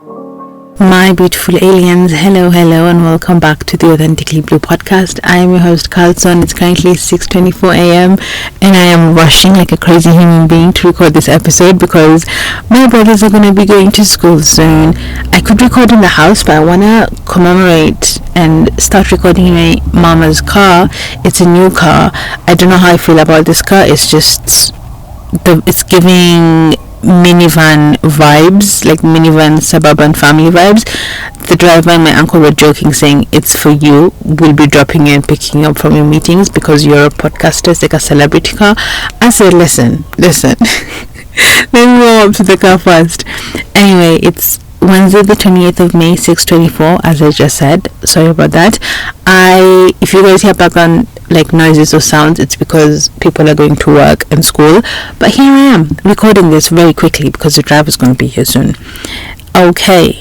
My beautiful aliens, hello and welcome back to the Authentically Blue podcast. I am your host Carlson. It's currently 6:24 a.m. and I am rushing like a crazy human being to record this episode because my brothers are going to be going to school soon. I could record in the house, but I want to commemorate and start recording in my mama's car. It's a new car. I don't know how I feel about this car. It's giving minivan vibes, like minivan suburban family vibes. The driver and my uncle were joking, saying it's for you, we'll be dropping you and picking you up from your meetings because you're a podcaster. It's like a celebrity car. I said listen let me warm up to the car first. Anyway, it's Wednesday the 28th of May, 6:24, as I just said. Sorry about that. If you guys hear background like noises or sounds, it's because people are going to work and school. But here I am recording this very quickly because the driver's going to be here soon. Okay,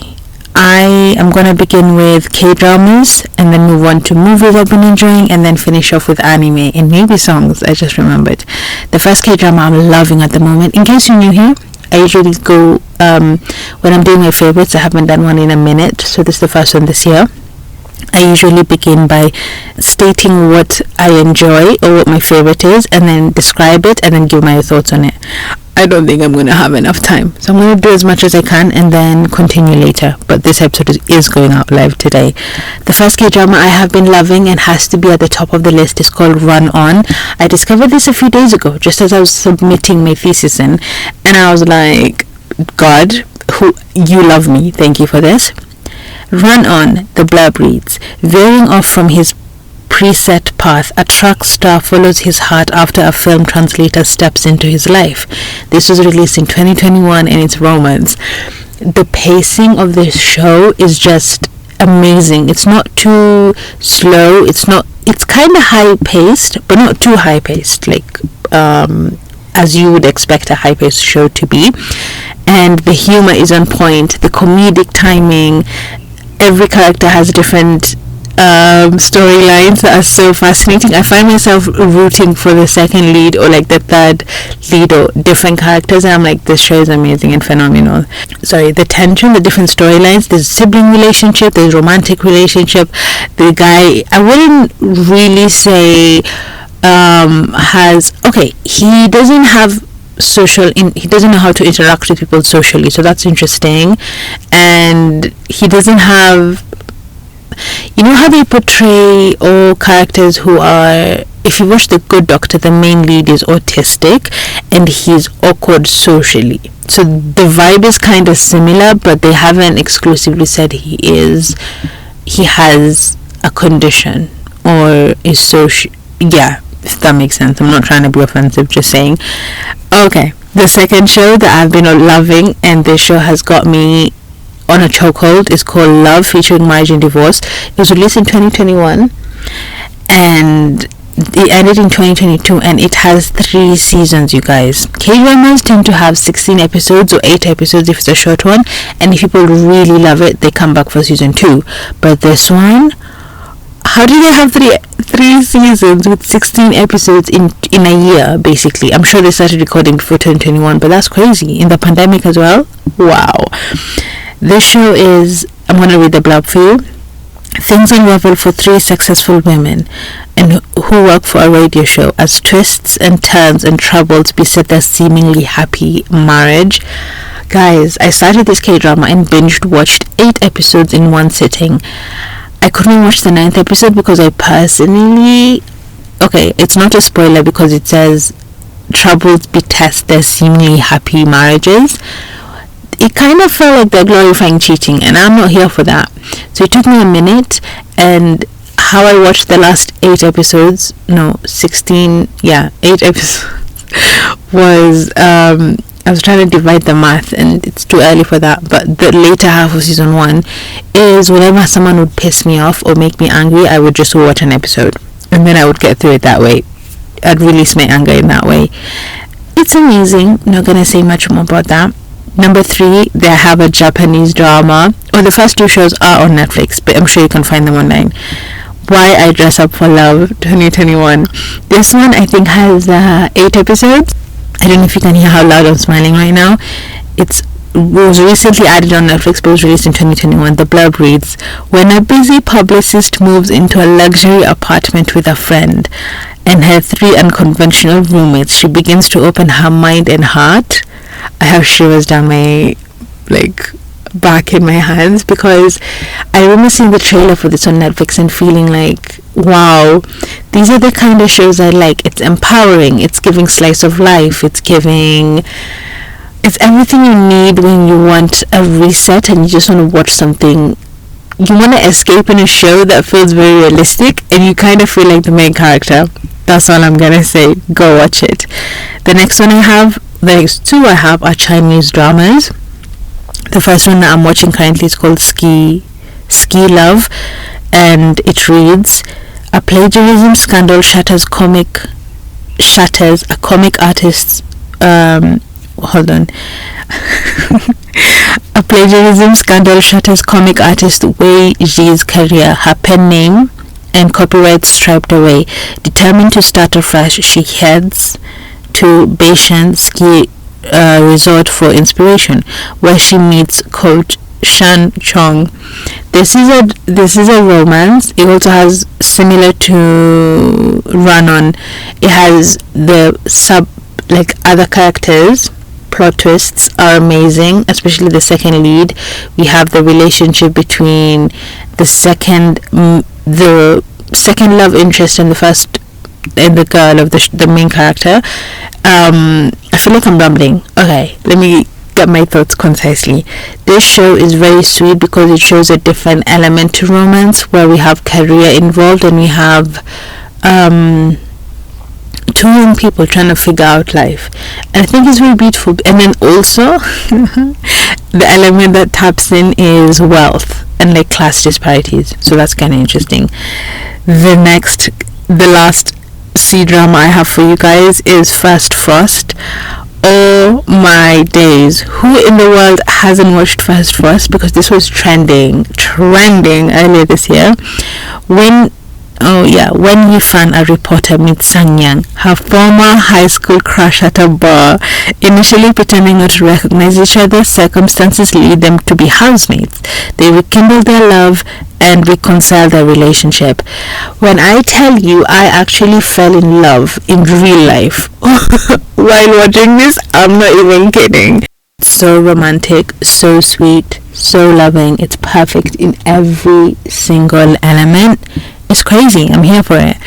I am going to begin with K-dramas and then move on to movies I've been enjoying and then finish off with anime and maybe songs. I just remembered. The first K-drama I'm loving at the moment, in case you're new here, I usually go when I'm doing my favorites. I haven't done one in a minute, so this is the first one this year. I usually begin by stating what I enjoy or what my favorite is and then describe it and then give my thoughts on it. I don't think I'm going to have enough time, so I'm going to do as much as I can and then continue later, but this episode is going out live today. The first K-drama I have been loving and has to be at the top of the list is called Run On. I discovered this a few days ago just as I was submitting my thesis in, and I was like, God, you love me, thank you for this. Run On, the blurb reads, veering off from his preset path, a track star follows his heart after a film translator steps into his life. This was released in 2021 and it's romance. The pacing of this show is just amazing. It's not too slow. It's kind of high paced, but not too high paced, like as you would expect a high paced show to be. And the humor is on point. The comedic timing. Every character has different storylines that are so fascinating. I find myself rooting for the second lead or like the third lead or different characters, and I'm like, this show is amazing and phenomenal. Sorry, the tension, the different storylines, there's sibling relationship, there's romantic relationship. The guy, I wouldn't really say he doesn't have he doesn't know how to interact with people socially, so that's interesting. And he doesn't have, you know how they portray all characters who are, if you watch The Good Doctor, the main lead is autistic and he's awkward socially. So the vibe is kind of similar, but they haven't exclusively said he has a condition or is social. Yeah, if that makes sense. I'm not trying to be offensive, just saying. Okay, the second show that I've been loving, and this show has got me on a chokehold, is called Love, featuring Marriage and Divorce. It was released in 2021 and it ended in 2022, and it has 3 seasons, you guys. K-dramas tend to have 16 episodes or 8 episodes if it's a short one, and if people really love it, they come back for season 2. But this one, how do they have three seasons with 16 episodes in a year, basically? I'm sure they started recording before 2021, but that's crazy. In the pandemic as well? Wow. This show is, I'm going to read the blurb for you. Things unravel for 3 successful women and who work for a radio show as twists and turns and troubles beset their seemingly happy marriage. Guys, I started this K-drama and watched 8 episodes in one sitting. I couldn't watch the 9th episode because I personally... Okay, it's not a spoiler because it says troubles beset their seemingly happy marriages. It kind of felt like they're glorifying cheating, and I'm not here for that. So it took me a minute, and how I watched the last 8 episodes, 8 episodes, was, I was trying to divide the math, and it's too early for that, but the later half of season 1 is whenever someone would piss me off or make me angry, I would just watch an episode, and then I would get through it that way. I'd release my anger in that way. It's amazing. Not gonna say much more about that. Number 3, they have a Japanese drama. The first 2 shows are on Netflix, but I'm sure you can find them online. Why I Dress Up for Love 2021. This one I think has 8 episodes. I don't know if you can hear how loud I'm smiling right now. It's was recently added on Netflix, but was released in 2021. The blurb reads, when a busy publicist moves into a luxury apartment with a friend and her 3 unconventional roommates, she begins to open her mind and heart. I have shivers down my, back in my hands, because I remember seeing the trailer for this on Netflix and feeling like, wow, these are the kind of shows I like. It's empowering, it's giving slice of life, it's everything you need when you want a reset and you just want to watch something. You want to escape in a show that feels very realistic and you kind of feel like the main character. That's all I'm gonna say. Go watch it. The next two I have are Chinese dramas. The first one that I'm watching currently is called Ski Love, and it reads, a plagiarism scandal shatters a comic artist's a plagiarism scandal shatters comic artist Wei Ji's career, her pen name and copyright striped away. Determined to start afresh, she heads to Beishan ski resort for inspiration, where she meets coach Shan Chong. This is a romance. It also has, similar to Run On, it has the other characters. Plot twists are amazing, especially the second lead. We have the relationship between the second love interest and the girl of the main character. I feel like I'm rambling. Okay, let me get my thoughts concisely. This show is very sweet because it shows a different element to romance, where we have career involved and we have two young people trying to figure out life, and I think it's very beautiful. And then also the element that taps in is wealth and class disparities, so that's kind of interesting. The last C drama I have for you guys is First Frost. Oh my days, who in the world hasn't watched First Frost? Because this was trending earlier this year. When Yifan, a reporter, meets Sang-yang, her former high school crush, at a bar. Initially pretending not to recognize each other, circumstances lead them to be housemates. They rekindle their love and reconcile their relationship. When I tell you I actually fell in love in real life while watching this, I'm not even kidding. It's so romantic, so sweet, so loving. It's perfect in every single element. It's crazy. I'm here for it.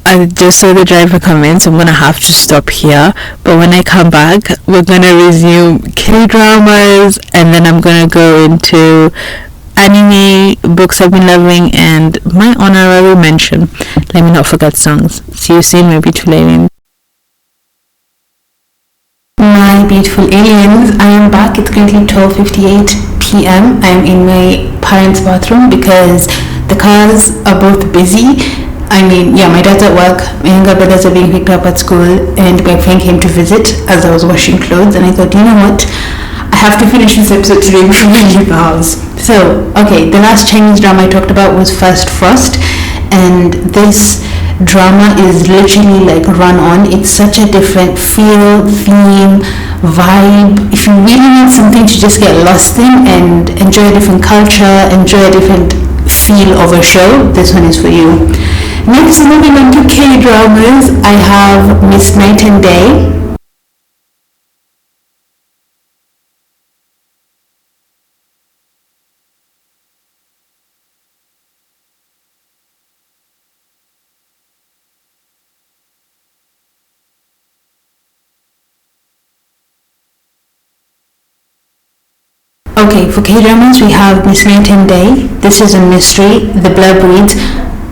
I just saw the driver comments. I'm gonna have to stop here, but when I come back, we're gonna resume K-dramas, and then I'm gonna go into anime, books I've been loving, and my honorary mention. Let me not forget songs. See you soon, my beautiful aliens. My beautiful aliens, I am back. It's currently 12:58 p.m. I'm in my parents' bathroom because the cars are both busy. My dad's at work, my younger brothers are being picked up at school, and my friend came to visit as I was washing clothes, and I thought, you know what, I have to finish this episode today before I leave the house. So, okay, the last Chinese drama I talked about was First Frost, and this drama is literally like Run On. It's such a different feel, theme, vibe. If you really need something to just get lost in and enjoy a different culture, enjoy a different feel of a show, this one is for you. Next, moving on to K-dramas, I have Miss Night and Day. Okay, for K-dramas we have Miss Night and Day. This is a mystery. The blurb reads,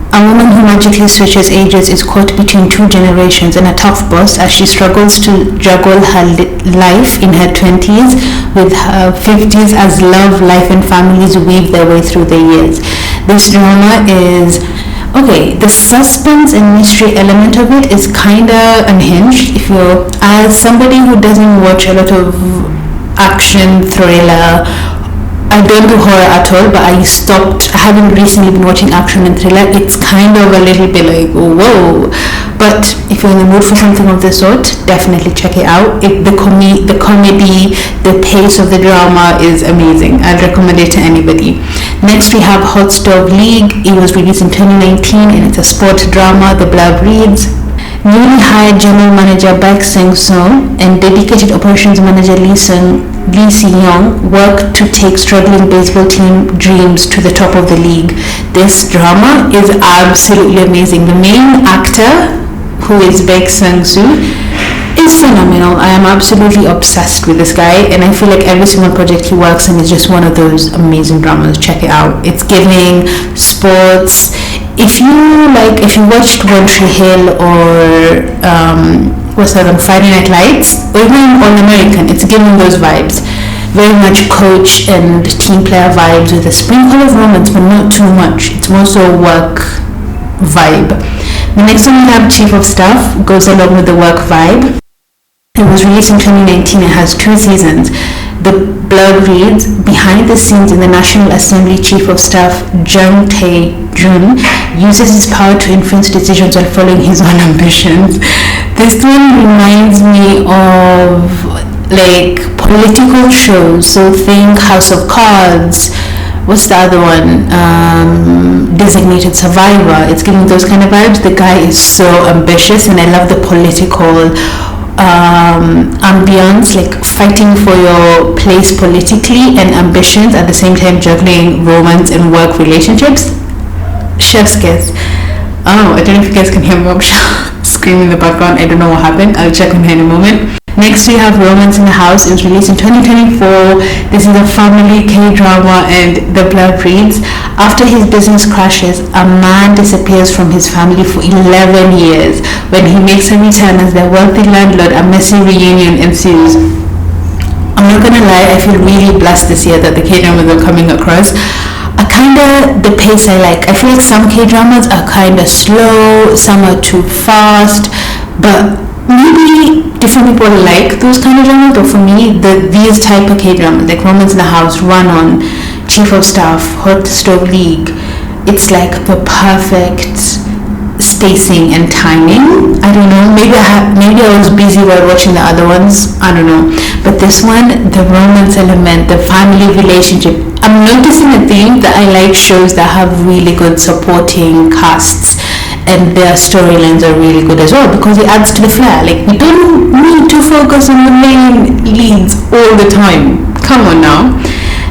a woman who magically switches ages is caught between two generations and a tough boss as she struggles to juggle her life in her 20s with her 50s as love, life and families weave their way through the years. This drama is... Okay, the suspense and mystery element of it is kinda unhinged. If you're... As somebody who doesn't watch a lot of action, thriller, I don't do horror at all, but I haven't recently been watching action and thriller. It's kind of a little bit like, whoa. But if you're in the mood for something of the sort, definitely check it out. The comedy, the pace of the drama is amazing. I'd recommend it to anybody. Next we have Hot Stove League. It was released in 2019 and it's a sport drama. The blurb reads, newly hired General Manager Baek Seng-soo and dedicated Operations Manager Lee Si-young work to take struggling baseball team dreams to the top of the league. This drama is absolutely amazing. The main actor, who is Baek Seng-soo, is phenomenal. I am absolutely obsessed with this guy, and I feel like every single project he works on is just one of those amazing dramas. Check it out. It's giving sports. If you watched One Tree Hill or what's that on Friday Night Lights, or even All American, it's giving those vibes. Very much coach and team player vibes with a sprinkle of romance, but not too much. It's more so work vibe. The next one we have Chief of Staff, goes along with the work vibe. It was released in 2019. It has 2 seasons. The blurb reads, behind the scenes in the National Assembly, Chief of Staff Jung Tae-jun uses his power to influence decisions while following his own ambitions. This one reminds me of like political shows. So think House of Cards. What's the other one? Designated Survivor. It's giving those kind of vibes. The guy is so ambitious, and I love the political ambience, like fighting for your place politically and ambitions at the same time juggling romance and work relationships. Chef's kiss. Oh, I don't know if you guys can hear me screaming in the background. I don't know what happened. I'll check on her in a moment. Next we have Romance in the House. It was released in 2024. This is a family K-drama, and the blurb reads, after his business crashes, a man disappears from his family for 11 years. When he makes a return as their wealthy landlord, a messy reunion ensues. I'm not gonna lie, I feel really blessed this year that the K-dramas are coming across. The pace I like. I feel like some K-dramas are kind of slow, some are too fast, but maybe different people like those kind of dramas. But for me, these type of K-dramas, like Romance in the House, Run On, Chief of Staff, Hot Stove League, it's like the perfect spacing and timing. I don't know, maybe I was busy while watching the other ones, I don't know, but this one, the romance element, the family relationship, I'm noticing a theme that I like shows that have really good supporting casts, and their storylines are really good as well, because it adds to the flair. Like, we don't need to focus on the main leads all the time. Come on now.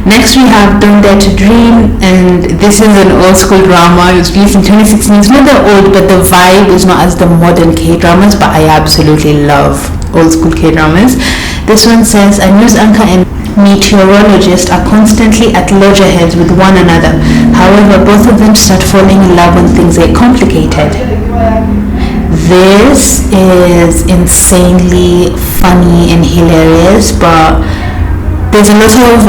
Next we have Don't Dare to Dream, and this is an old school drama. It was released in 2016. It's not that old, but the vibe is not as the modern K-dramas, but I absolutely love old school K-dramas. This one says, a news anchor and meteorologist are constantly at loggerheads with one another. However, both of them start falling in love when things get complicated. This is insanely funny and hilarious, but there's a lot of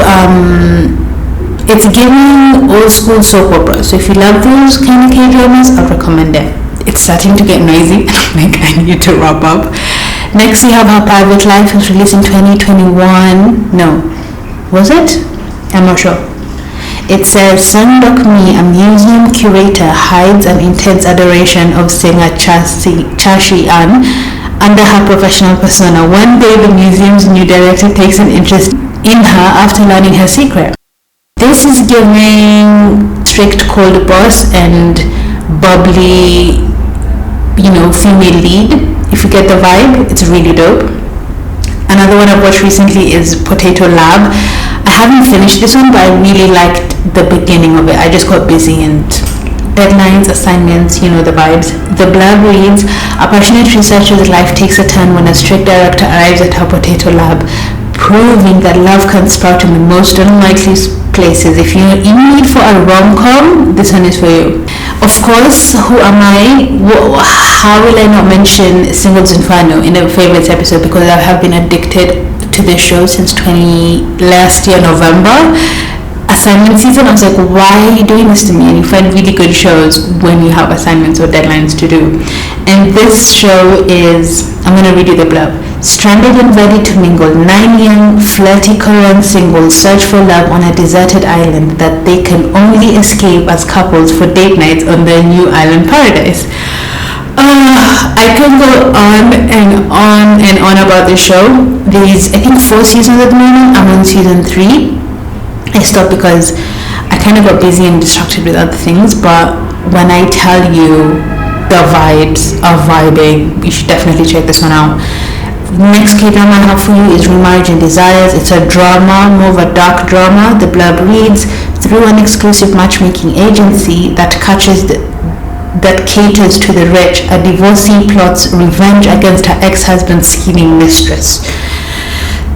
it's giving old school soap opera. So if you love those kind of K-dramas, I recommend it. It's starting to get noisy, and I'm like, I need to wrap up. Next we have Her Private Life. It was released in 2021. No, was it? I'm not sure. It says, Sun Dok-mi, a museum curator, hides an intense adoration of singer Chashi An under her professional persona. One day the museum's new director takes an interest in her after learning her secret. This is giving strict cold boss and bubbly, female lead. If you get the vibe, it's really dope. Another one I've watched recently is Potato Lab. I haven't finished this one, but I really liked the beginning of it. I just got busy and deadlines, assignments, the vibes. The blurb reads, a passionate researcher's life takes a turn when a strict director arrives at her potato lab, proving that love can sprout in the most unlikely places. If you're in need for a rom-com, this one is for you. Of course, who am I? How will I not mention Singles Inferno in a favorites episode, because I have been addicted to this show since last year November. assignment season. I was like, why are you doing this to me? And you find really good shows when you have assignments or deadlines to do. And this show is, I'm going to read you the blurb. Stranded and ready to mingle, 9 young, flirty Korean singles search for love on a deserted island that they can only escape as couples for date nights on their new island paradise. I could go on and on and on about this show. There's, I think, 4 seasons at the moment. I'm on season 3. I stopped because I kind of got busy and distracted with other things, but when I tell you the vibes are vibing, you should definitely check this one out. Next K-drama I have for you is Remarriage and Desires. It's a drama, more of a dark drama. The blurb reads, through an exclusive matchmaking agency that caters to the rich, a divorcee plots revenge against her ex-husband's scheming mistress.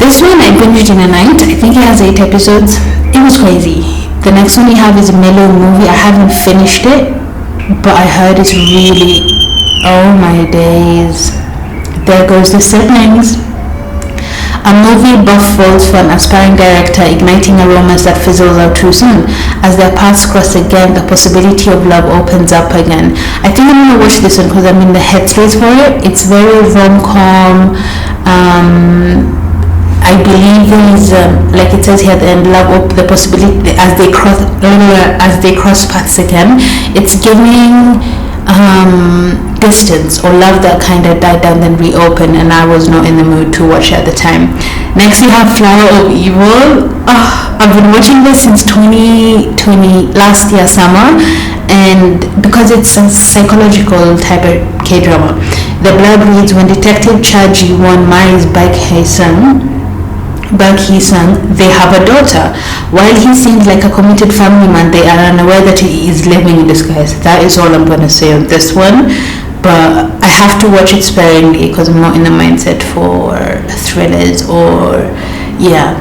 This one I binged in a night. I think it has 8 episodes. It was crazy. The next one we have is Mellow Movie. I haven't finished it, but I heard it's really, oh my days. There goes the siblings. A movie buff falls for an aspiring director, igniting a romance that fizzles out too soon. As their paths cross again, the possibility of love opens up again. I think I'm going to watch this one because I'm in the headspace for it. It's very rom-com. I believe is like it says here at the end, love the possibility as they cross paths again. It's giving distance or love that kind of died down then reopened, and I was not in the mood to watch it at the time. Next we have Flower of Evil. I've been watching this since 2020, last year summer, and because it's a psychological type of K-drama. The blurb reads, when Detective Cha Ji-won marries Baek Hee-sung, they have a daughter. While he seems like a committed family man, they are unaware that he is living in disguise. That is all I'm going to say on this one. But I have to watch it sparingly because I'm not in the mindset for thrillers or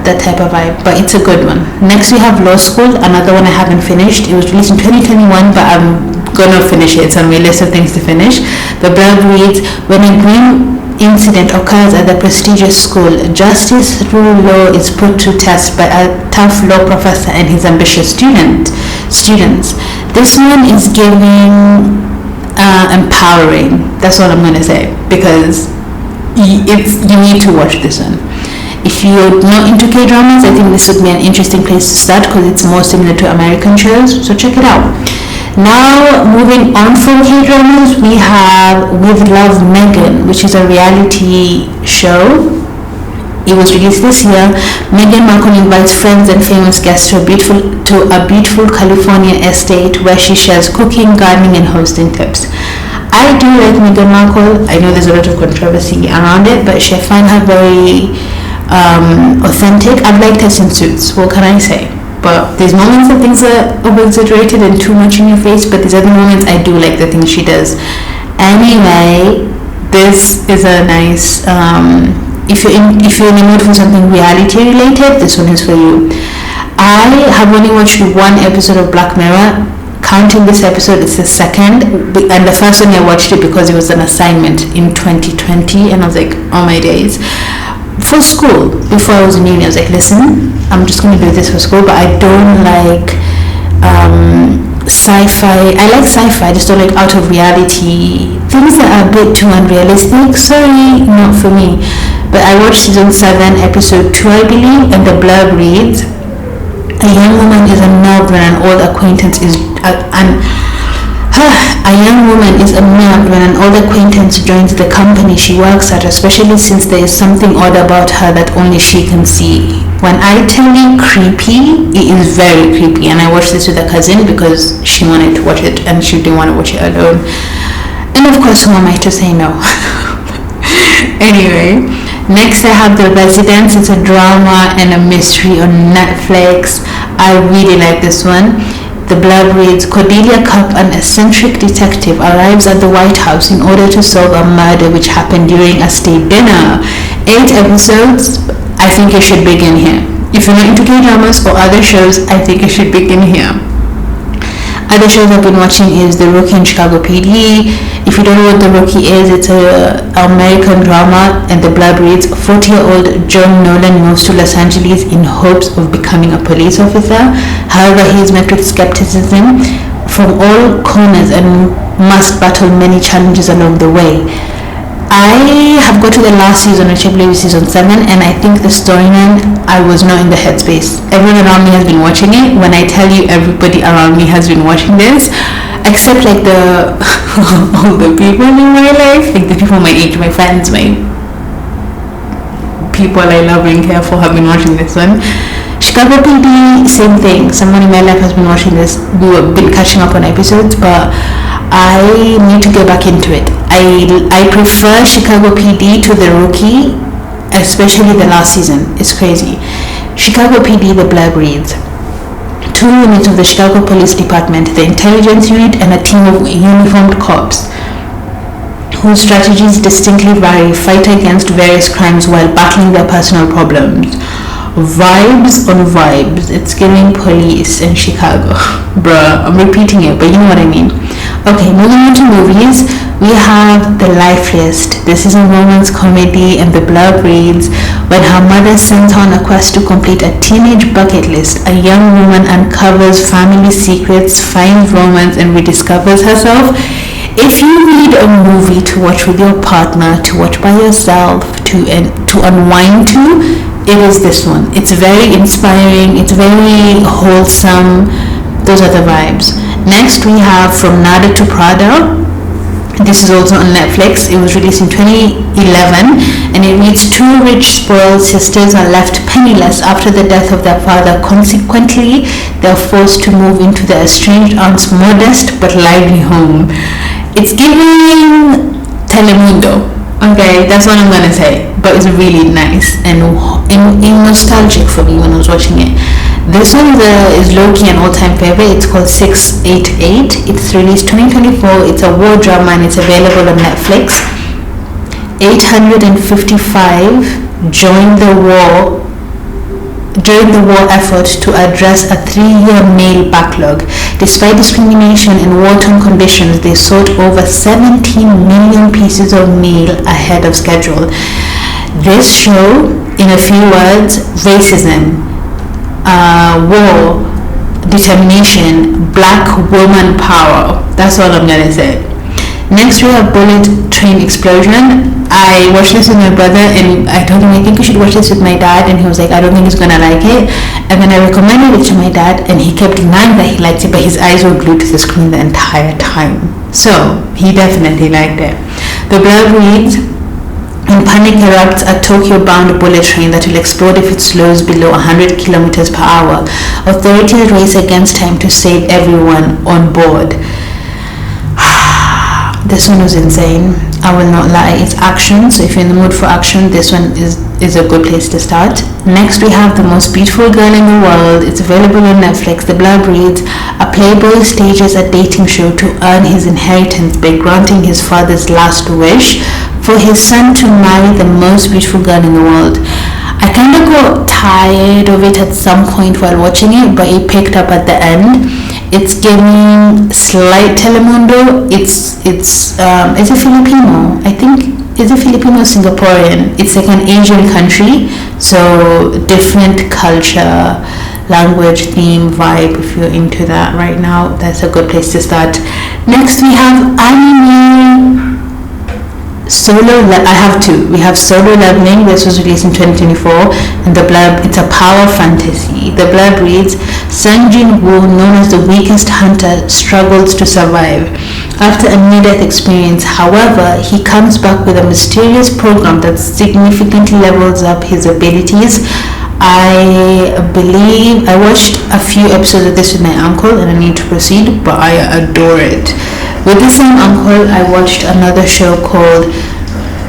that type of vibe. But it's a good one. Next we have Law School, another one I haven't finished. It was released in 2021, but I'm gonna finish it. It's on my list of things to finish. The blurb reads, when a grim incident occurs at the prestigious school, justice through law is put to test by a tough law professor and his ambitious students. This one is giving empowering. That's all I'm going to say, because you need to watch this one. If you're not into K-dramas, I think this would be an interesting place to start because it's more similar to American shows, so check it out. Now, moving on from K-dramas, we have With Love Megan, which is a reality show. It was released this year. Meghan Markle invites friends and famous guests to a beautiful California estate where she shares cooking, gardening, and hosting tips. I do like Meghan Markle. I know there's a lot of controversy around it, but I find her very authentic. I've liked her since Suits. What can I say? But there's moments that things are over-exaggerated and too much in your face, but there's other moments I do like the things she does. Anyway, this is a nice, if you're in the mood for something reality related, this one is for you. I have only watched 1 episode of Black Mirror. Counting this episode, it's the second, and the first one I watched it because it was an assignment in 2020, and I was like, oh my days. For school, before I was in uni, I was like, listen, I'm just going to do this for school, but I don't like sci-fi. I like sci-fi, I just don't like out of reality things that are a bit too unrealistic. Sorry, not for me. But I watched season 7, episode 2, I believe, and the blurb reads, a young woman is unnerved when an old acquaintance joins the company she works at, especially since there is something odd about her that only she can see. When I tell you creepy, it is very creepy, and I watched this with a cousin because she wanted to watch it and she didn't want to watch it alone. And of course, who am I to say no? Anyway, next I have The Residence. It's a drama and a mystery on Netflix. I really like this one. The blurb reads, Cordelia Cup, an eccentric detective, arrives at the White House in order to solve a murder which happened during a state dinner. 8 episodes. I think it should begin here. If you're not into K-dramas or other shows, I think it should begin here. Other shows I've been watching is The Rookie in Chicago PD. If you don't know what The Rookie is, it's a American drama, and the blurb reads, 40-year-old John Nolan moves to Los Angeles in hopes of becoming a police officer. However, he is met with skepticism from all corners and must battle many challenges along the way. I have got to the last season, which I believe is season 7, and I think the storyline, I was not in the headspace. Everyone around me has been watching it. When I tell you everybody around me has been watching this, except like the all the people in my life, like the people my age, my friends, my people I love and care for have been watching this one. Chicago PD, same thing. Someone in my life has been watching this. We've been catching up on episodes, but I need to go back into it. I prefer Chicago PD to The Rookie, especially the last season. It's crazy. Chicago PD, the blurb reads, 2 units of the Chicago Police Department, the intelligence unit, and a team of uniformed cops whose strategies distinctly vary, fight against various crimes while battling their personal problems. Vibes on vibes. It's giving police in Chicago. Bruh, I'm repeating it, but you know what I mean. Okay, moving on to movies. We have The Life List. This is a romance comedy, and the blurb reads, when her mother sends her on a quest to complete a teenage bucket list, a young woman uncovers family secrets, finds romance, and rediscovers herself. If you need a movie to watch with your partner, to watch by yourself, to unwind to, it is this one. It's very inspiring, it's very wholesome. Those are the vibes. Next we have From Nada to Prada. This is also on Netflix. It was released in 2011, and it reads, 2 rich spoiled sisters are left penniless after the death of their father. Consequently, they are forced to move into their estranged aunt's modest but lively home. It's giving Telemundo. Okay, that's what I'm gonna say, but it's really nice and nostalgic for me when I was watching it. This one is low-key an all-time favorite. It's called 688. It's released 2024. It's a war drama and it's available on Netflix. 855 joined the war effort to address a 3-year mail backlog. Despite discrimination and war-torn conditions, they sort over 17 million pieces of mail ahead of schedule. This show, in a few words, racism, war, determination, black woman power. That's all I'm gonna say. Next we have Bullet Train Explosion. I watched this with my brother, and I told him I think you should watch this with my dad, and he was like, I don't think he's gonna like it. And then I recommended it to my dad, and he kept denying that he liked it, but his eyes were glued to the screen the entire time. So he definitely liked it. The blurb reads, when panic erupts, a Tokyo-bound bullet train that will explode if it slows below 100 kilometers per hour. Authorities race against time to save everyone on board. This one was insane. I will not lie. It's action, so if you're in the mood for action, this one is a good place to start. Next we have The Most Beautiful Girl in the World. It's available on Netflix. The blurb reads, a playboy stages a dating show to earn his inheritance by granting his father's last wish for his son to marry the most beautiful girl in the world. I kind of got tired of it at some point while watching it, but it picked up at the end. It's giving slight Telemundo. It's a Filipino. I think it's a Filipino Singaporean. It's like an Asian country, so different culture, language, theme, vibe. If you're into that right now, that's a good place to start. Next we have anime. I have 2. We have Solo Leveling. This was released in 2024, and the blurb, it's a power fantasy. The blurb reads, Sun Jin-woo, known as the weakest hunter, struggles to survive after a near-death experience. However, he comes back with a mysterious program that significantly levels up his abilities. I believe I watched a few episodes of this with my uncle, and I need to proceed, but I adore it. With the same uncle, I watched another show called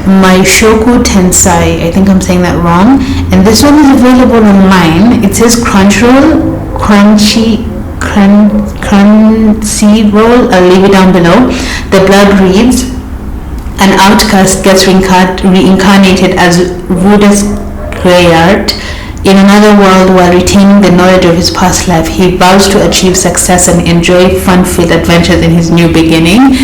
Maishoku Tensei. I think I'm saying that wrong. And this one is available online. It says Crunchyroll. I'll leave it down below. The blurb reads, an outcast gets reincarnated as Rudis Greyart in another world while retaining the knowledge of his past life. He vows to achieve success and enjoy fun-filled adventures in his new beginning.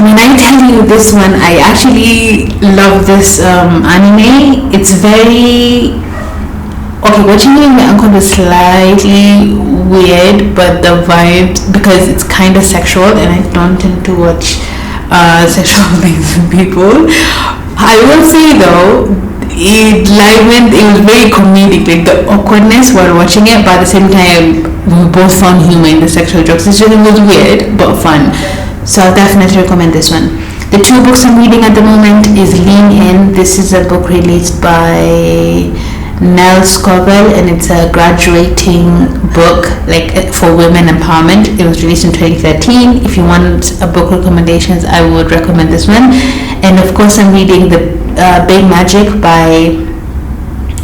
when I tell you this one, I actually love this anime. It's very okay. Watching it with my uncle was slightly weird, but the vibes, because it's kind of sexual, and I don't tend to watch sexual things with people. I will say though, it was very comedic, like the awkwardness while watching it, but at the same time we both found humor in the sexual jokes. It was weird but fun, so I'll definitely recommend this one. The two books I'm reading at the moment is Lean In. This is a book released by Nell Scovell, and it's a graduating book like for women empowerment. It was released in 2013. If you want a book recommendations, I would recommend this one. And of course I'm reading the Big Magic by,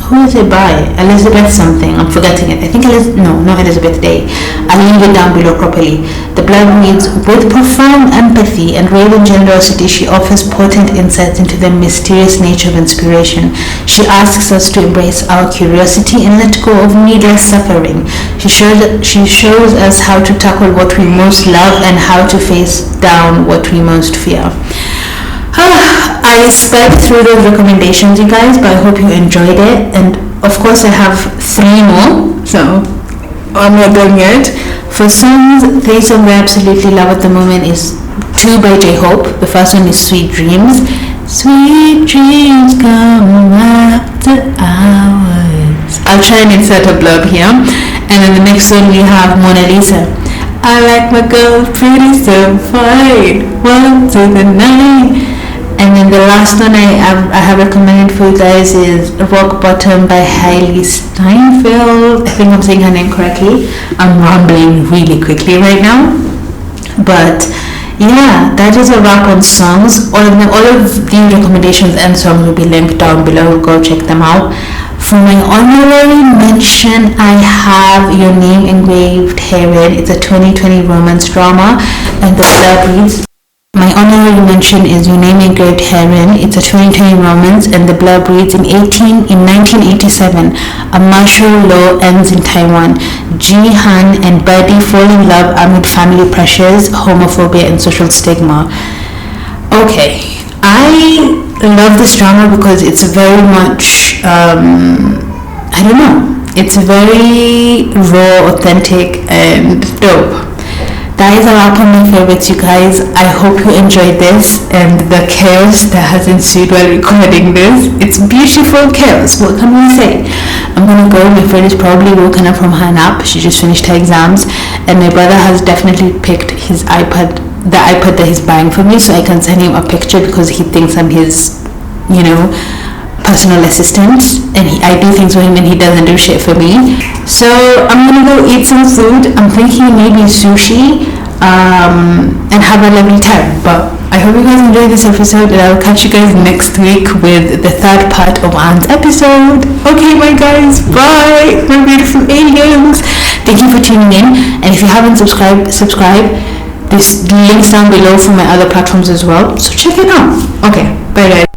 who is it by? Elizabeth something, I'm forgetting it. I think not Elizabeth Day. I'll leave it down below properly. The blog reads, with profound empathy and raving generosity, she offers potent insights into the mysterious nature of inspiration. She asks us to embrace our curiosity and let go of needless suffering. She shows us how to tackle what we most love and how to face down what we most fear. I sped through those recommendations, you guys, but I hope you enjoyed it. And of course I have 3 more, so I'm not done yet. For songs, 3 songs I absolutely love at the moment is 2 by J-Hope. The first one is Sweet Dreams. Sweet dreams come after hours. I'll try and insert a blurb here. And then the next one we have Mona Lisa. I like my girl pretty so fine, 1 to the 9. And then the last one I have recommended for you guys is Rock Bottom by Hailey Steinfeld. I think I'm saying her name correctly. I'm rambling really quickly right now. But yeah, that is a wrap on songs. All of these recommendations and songs will be linked down below. Go check them out. For my honorary mention, I have Your Name Engraved Herein. It's a 2020 romance drama, and the blurb reads, my honorary mention is Your Name Engraved Herein. It's a 2020 romance, and the blurb reads, in 1987, a martial law ends in Taiwan. Ji Han and Birdie fall in love amid family pressures, homophobia, and social stigma. Okay, I love this drama because it's very much, I don't know, it's very raw, authentic, and dope. That is a wrap on my favorites, you guys. I hope you enjoyed this and the chaos that has ensued while recording this. It's beautiful chaos, what can we say? I'm gonna go. My friend is probably woken up from her nap. She just finished her exams, and my brother has definitely picked his iPad, the iPad that he's buying for me, so I can send him a picture because he thinks I'm his, personal assistant, and I do things for him and he doesn't do shit for me. So I'm gonna go eat some food. I'm thinking maybe sushi, and have a lovely time. But I hope you guys enjoyed this episode, and I'll catch you guys next week with the 3rd part of Anne's episode. Okay, my guys, bye, my beautiful aliens. Thank you for tuning in, and if you haven't subscribed. This links down below for my other platforms as well, so check it out. Okay, bye guys.